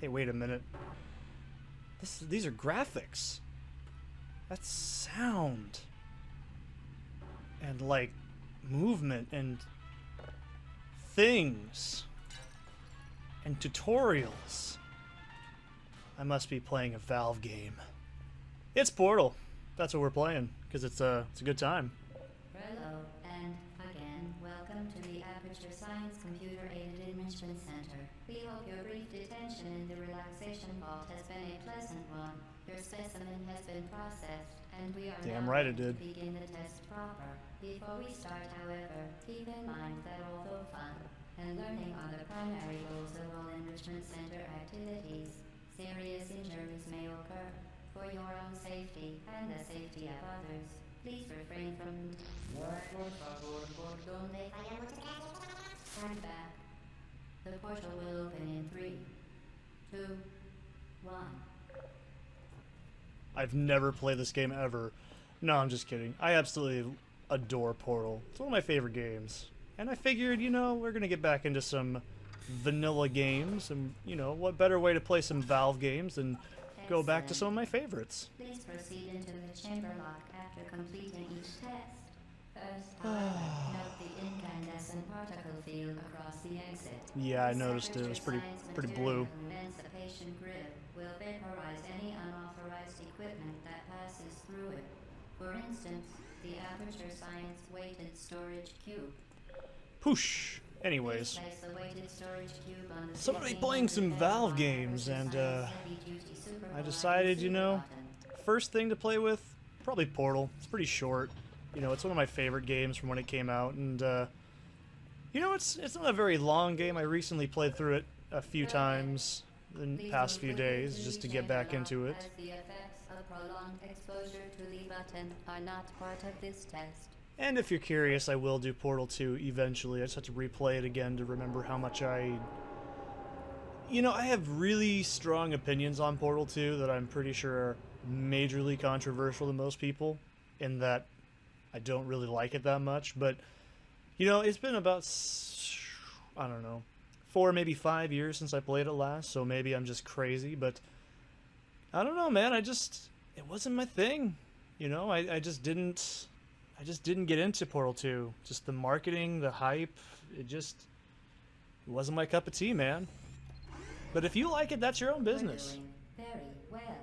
Hey, wait a minute. These are graphics. That's sound. And, like, movement and things. And tutorials. I must be playing a Valve game. It's Portal. That's what we're playing, because it's a good time. Hello, and again, welcome to the Aperture Science Computer-Aided Enrichment Center. We hope your brief detention in the relaxation vault has been a pleasant one. Your specimen has been processed, and we are Damn now right it ready did. to begin the test proper. Before we start, however, keep in mind that although fun and learning are the primary goals of all enrichment center activities, serious injuries may occur. For your own safety and the safety of others, please refrain from stand back. The portal will open in 3, 2, 1. I've never played this game ever. No, I'm just kidding. I absolutely adore Portal. It's one of my favorite games. And I figured, you know, we're going to get back into some vanilla games. And, you know, what better way to play some Valve games than go back to some of my favorites. Please proceed into the chamber lock after completing each test. First, however, note the incandescent particle field across the exit. Yeah, I noticed it. It was pretty blue. Emancipation grid will vaporize any unauthorized equipment that passes through it. For instance, the Aperture Science weighted storage cube. Poosh. Anyways, Place the weighted storage cube on the somebody 16 playing some bed Valve on games, Aperture and Science heavy-duty super I wide decided, you super know, button. first thing to play with, probably Portal. It's pretty short. You know, it's one of my favorite games from when it came out, and you know, it's not a very long game. I recently played through it a few times in the past few days just to get back into it. As the effects of prolonged exposure to the button are not part of this test. And if you're curious, I will do Portal 2 eventually. I just have to replay it again to remember how much You know, I have really strong opinions on Portal 2 that I'm pretty sure are majorly controversial to most people, in that I don't really like it that much. But, you know, it's been about, I don't know, 4, maybe 5 years since I played it last, so maybe I'm just crazy, but I don't know, man. It wasn't my thing. You know, I just didn't get into Portal 2. Just the marketing, the hype, it wasn't my cup of tea, man. But if you like it, that's your own business. We're doing very well.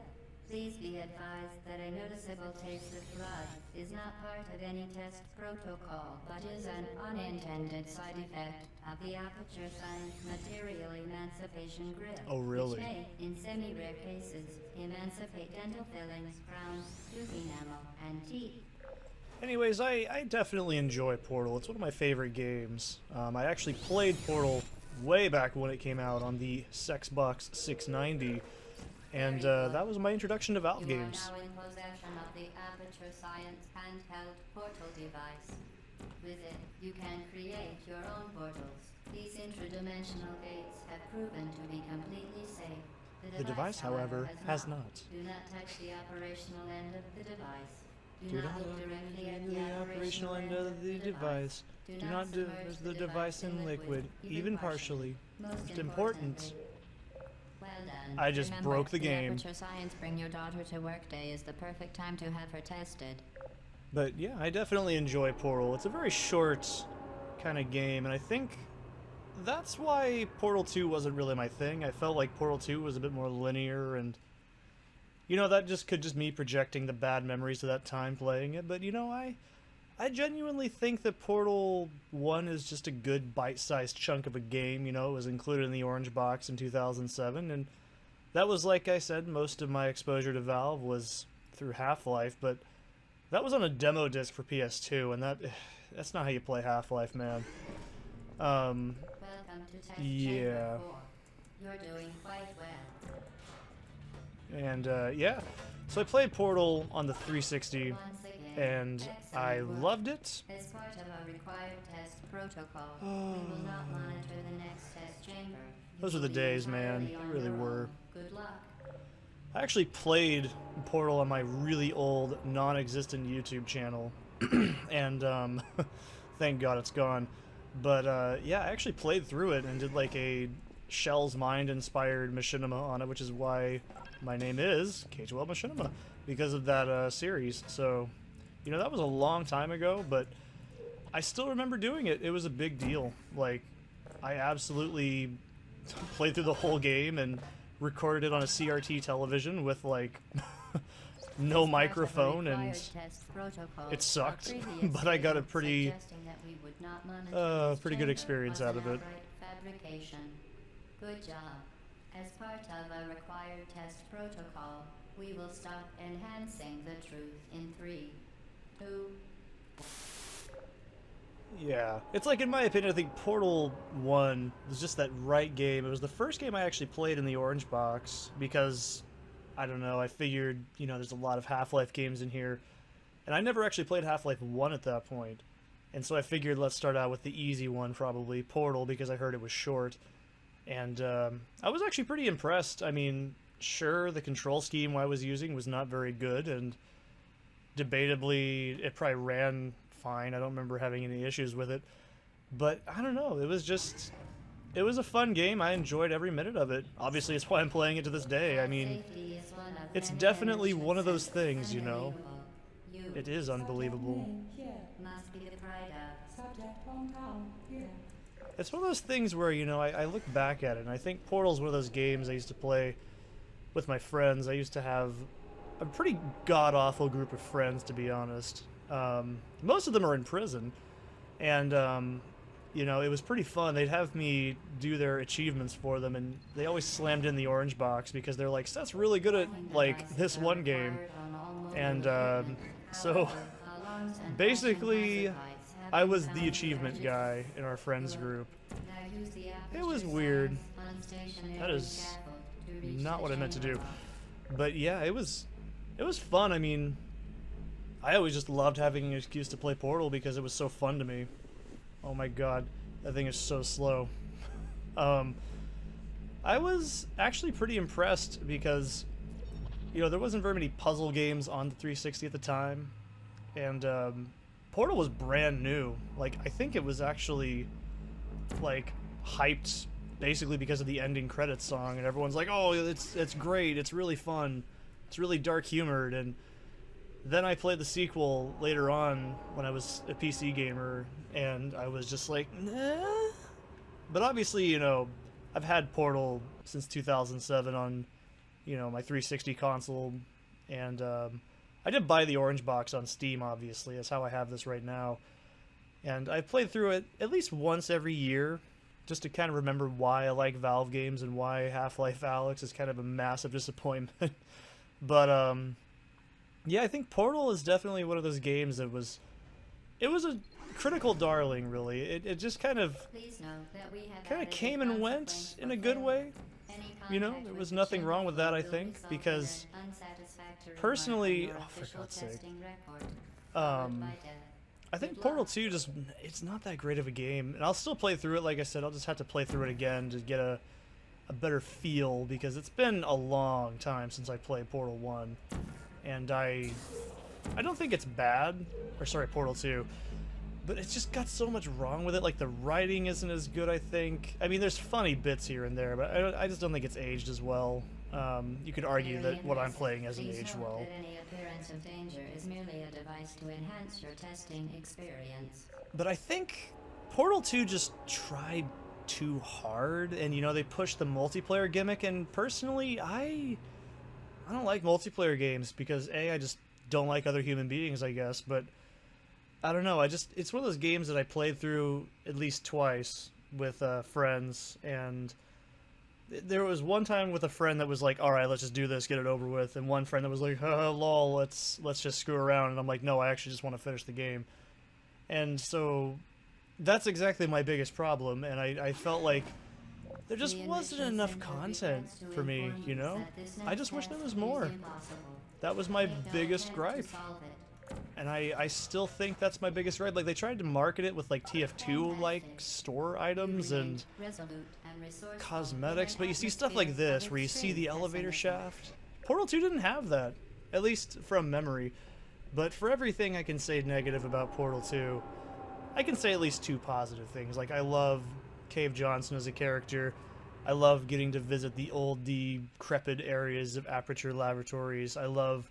Please be advised that a noticeable taste of blood is not part of any test protocol, but is an unintended side effect of the Aperture Science material emancipation grid. Oh, really? Which may, in semi-rare cases, emancipate dental fillings, crowns, tooth enamel, and teeth. Anyways, I definitely enjoy Portal. It's one of my favorite games. I actually played Portal way back when it came out on the Xbox 690, and that was my introduction to Valve games. You are now in possession of the Aperture Science handheld portal device. With it, you can create your own portals. These interdimensional gates have proven to be completely safe. The device, however, has not. Do not touch the operational end of the device. Do not look look directly at the operational end of the device. Do not submerge the device in liquid, even partially. Most important. Well done. I just Remember, broke the game. Aperture Science Bring Your Daughter to Work Day is the perfect time to have her tested. But yeah, I definitely enjoy Portal. It's a very short kind of game, and I think that's why Portal 2 wasn't really my thing. I felt like Portal 2 was a bit more linear, and you know, that could just me projecting the bad memories of that time playing it. But you know, I genuinely think that Portal 1 is just a good bite-sized chunk of a game. You know, it was included in the orange box in 2007, and that was, like I said, most of my exposure to Valve was through Half-Life, but that was on a demo disc for PS2, and that's not how you play Half-Life, man. Welcome to test Yeah. chamber 4. You're doing quite well. And yeah, so I played Portal on the 360, Once again, and I excellent work. loved it. As part of our required test protocol, we will not monitor the next test chamber. You Those were will the be days, man. entirely on They really your were. own. Good luck. I actually played Portal on my really old, non-existent YouTube channel, and thank God it's gone. But yeah, I actually played through it and did like a Shell's Mind inspired machinima on it, which is why my name is K12 Machinima, because of that series. So, you know, that was a long time ago, but I still remember doing it. It was a big deal. Like, I absolutely played through the whole game and recorded it on a CRT television with, like, no microphone, and it sucked, but I got a pretty good experience out of it. Good job. As part of a required test protocol, we will stop enhancing the truth in 3, 2. Yeah, it's like, in my opinion, I think Portal 1 was just that right game. It was the first game I actually played in the orange box because, I don't know, I figured, you know, there's a lot of Half-Life games in here, and I never actually played Half-Life 1 at that point. And so I figured let's start out with the easy one, probably, Portal, because I heard it was short. And I was actually pretty impressed. I mean, sure, the control scheme I was using was not very good, and debatably it probably ran fine. I don't remember having any issues with it. But I don't know, it was a fun game. I enjoyed every minute of it. Obviously, it's why I'm playing it to this day. I mean, it's definitely one of those things, you know. It is unbelievable. It's one of those things where, you know, I look back at it, and I think Portal's one of those games I used to play with my friends. I used to have a pretty god-awful group of friends, to be honest. Most of them are in prison, and, you know, it was pretty fun. They'd have me do their achievements for them, and they always slammed in the orange box because they're like, Seth's really good at, like, this one game. And, so, basically, I was the achievement guy in our friends group. It was weird. That is not what I meant to do. But yeah, it was fun. I mean, I always just loved having an excuse to play Portal because it was so fun to me. Oh my god, that thing is so slow. I was actually pretty impressed because, you know, there wasn't very many puzzle games on the 360 at the time, and Portal was brand new. Like, I think it was actually, like, hyped basically because of the ending credits song, and everyone's like, oh, it's great, it's really fun, it's really dark humored. And then I played the sequel later on when I was a PC gamer, and I was just like, nah. But obviously, you know, I've had Portal since 2007 on, you know, my 360 console, and I did buy the orange box on Steam, obviously. That's how I have this right now. And I played through it at least once every year, just to kind of remember why I like Valve games and why Half-Life Alyx is kind of a massive disappointment. But, yeah, I think Portal is definitely one of those games that was... It was a critical darling, really. It just kind of came and went in a good way. You know, there was nothing wrong with that, I think, because personally, oh, for God's sake, I think Portal 2 just, it's not that great of a game, and I'll still play through it. Like I said, I'll just have to play through it again to get a better feel, because it's been a long time since I played Portal 1, and I don't think it's bad, or sorry, Portal 2, but it's just got so much wrong with it. Like, the writing isn't as good, I think. I mean, there's funny bits here and there, but I just don't think it's aged as well. You could argue that what I'm playing hasn't aged well. Any appearance of danger is merely a device to enhance your testing experience. But I think Portal 2 just tried too hard, and, you know, they pushed the multiplayer gimmick, and personally, I don't like multiplayer games because, A, I just don't like other human beings, I guess, but I don't know, it's one of those games that I played through at least twice with friends, and there was one time with a friend that was like, alright, let's just do this, get it over with, and one friend that was like, lol, let's just screw around, and I'm like, no, I actually just want to finish the game. And so that's exactly my biggest problem, and I felt like there just wasn't enough content for me, you know? I just wish there was more. That was my biggest gripe. And I still think that's my biggest gripe. Like, they tried to market it with, like, TF2-like store items and cosmetics, but you see stuff like this, where you see the elevator shaft. Portal 2 didn't have that, at least from memory. But for everything I can say negative about Portal 2, I can say at least two positive things. Like, I love Cave Johnson as a character. I love getting to visit the old, decrepit areas of Aperture Laboratories. I love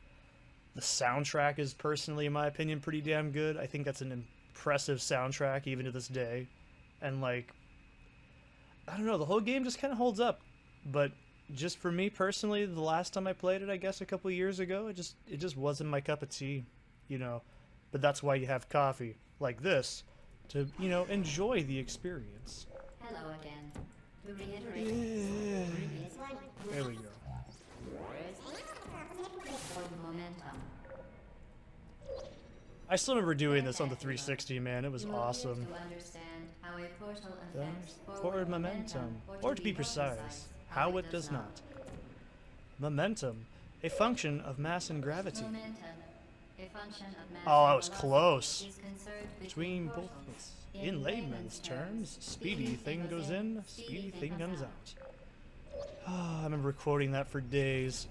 the soundtrack is personally, in my opinion, pretty damn good. I think that's an impressive soundtrack even to this day. And like, I don't know, the whole game just kind of holds up. But just for me personally, the last time I played it, I guess a couple years ago, it just wasn't my cup of tea, you know. But that's why you have coffee like this to, you know, enjoy the experience. Hello again. To reiterate, Yeah. There we go. momentum. I still remember doing this on the 360, man. It was You will awesome. live to understand how a portal affects Forward momentum, or to be precise, how it does not. Momentum, a function of mass and gravity. Momentum, a function of mass Oh, I and was velocity, close. is conserved Between both portals. of us. In layman's terms, speedy thing goes in, speedy thing comes out. Ah, I remember quoting that for days.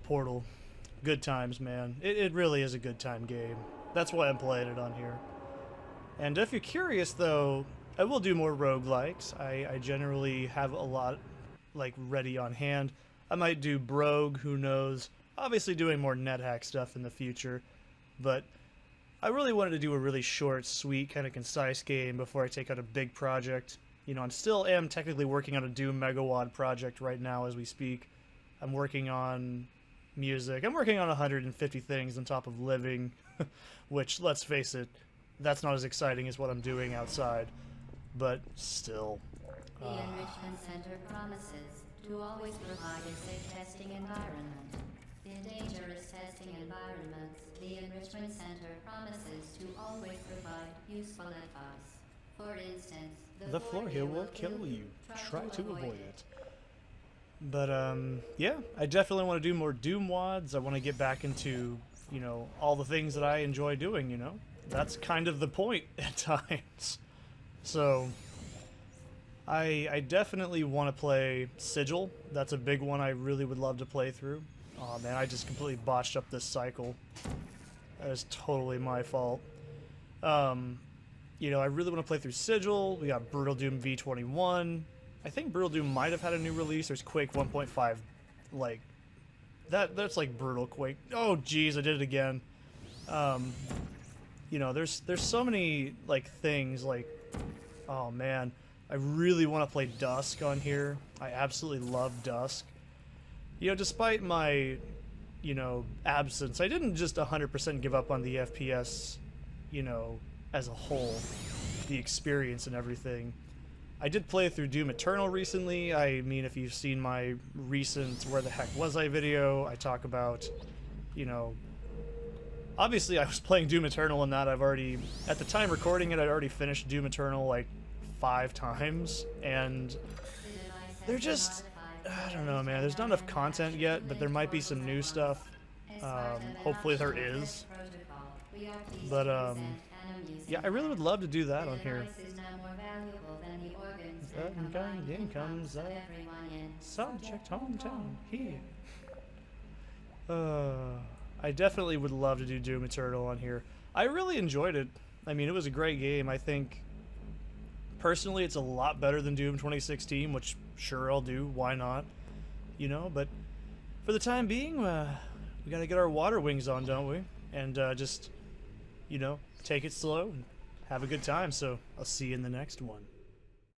Portal. Good times, man. It really is a good time game. That's why I'm playing it on here. And if you're curious, though, I will do more roguelikes. I generally have a lot, like, ready on hand. I might do Brogue, who knows. Obviously doing more NetHack stuff in the future. But I really wanted to do a really short, sweet, kind of concise game before I take out a big project. You know, I still am technically working on a Doom Megawatt project right now as we speak. I'm working on music. I'm working on 150 things on top of living, which, let's face it, that's not as exciting as what I'm doing outside. But still. The Enrichment Center promises to always provide a safe testing environment. In dangerous testing environments, the Enrichment Center promises to always provide useful advice. For instance, The floor here will kill you. Try to avoid it. But, yeah, I definitely want to do more Doom WODs. I want to get back into, you know, all the things that I enjoy doing, you know? That's kind of the point at times. So, I definitely want to play Sigil. That's a big one I really would love to play through. Oh man, I just completely botched up this cycle. That is totally my fault. You know, I really want to play through Sigil. We got Brutal Doom V21. I think Brutal Doom might have had a new release. There's Quake 1.5. Like, that's like brutal Quake. Oh, jeez, I did it again. You know, there's so many, like, things, like, oh, man. I really want to play Dusk on here. I absolutely love Dusk. You know, despite my, you know, absence, I didn't just 100% give up on the FPS, you know, as a whole. The experience and everything. I did play through Doom Eternal recently. I mean, if you've seen my recent Where the Heck Was I video, I talk about, you know, obviously I was playing Doom Eternal and that I've already, at the time recording it, I'd already finished Doom Eternal like 5 times, and they're just, I don't know, man, there's not enough content yet, but there might be some new stuff. Hopefully there is. But, yeah, I really would love to do that on here. Game comes up. Subject hometown here. I definitely would love to do Doom Eternal on here. I really enjoyed it. I mean, it was a great game. I think, personally, it's a lot better than Doom 2016, which, sure, I'll do. Why not? You know, but for the time being, we gotta get our water wings on, don't we? And just, you know, take it slow and have a good time. So I'll see you in the next one.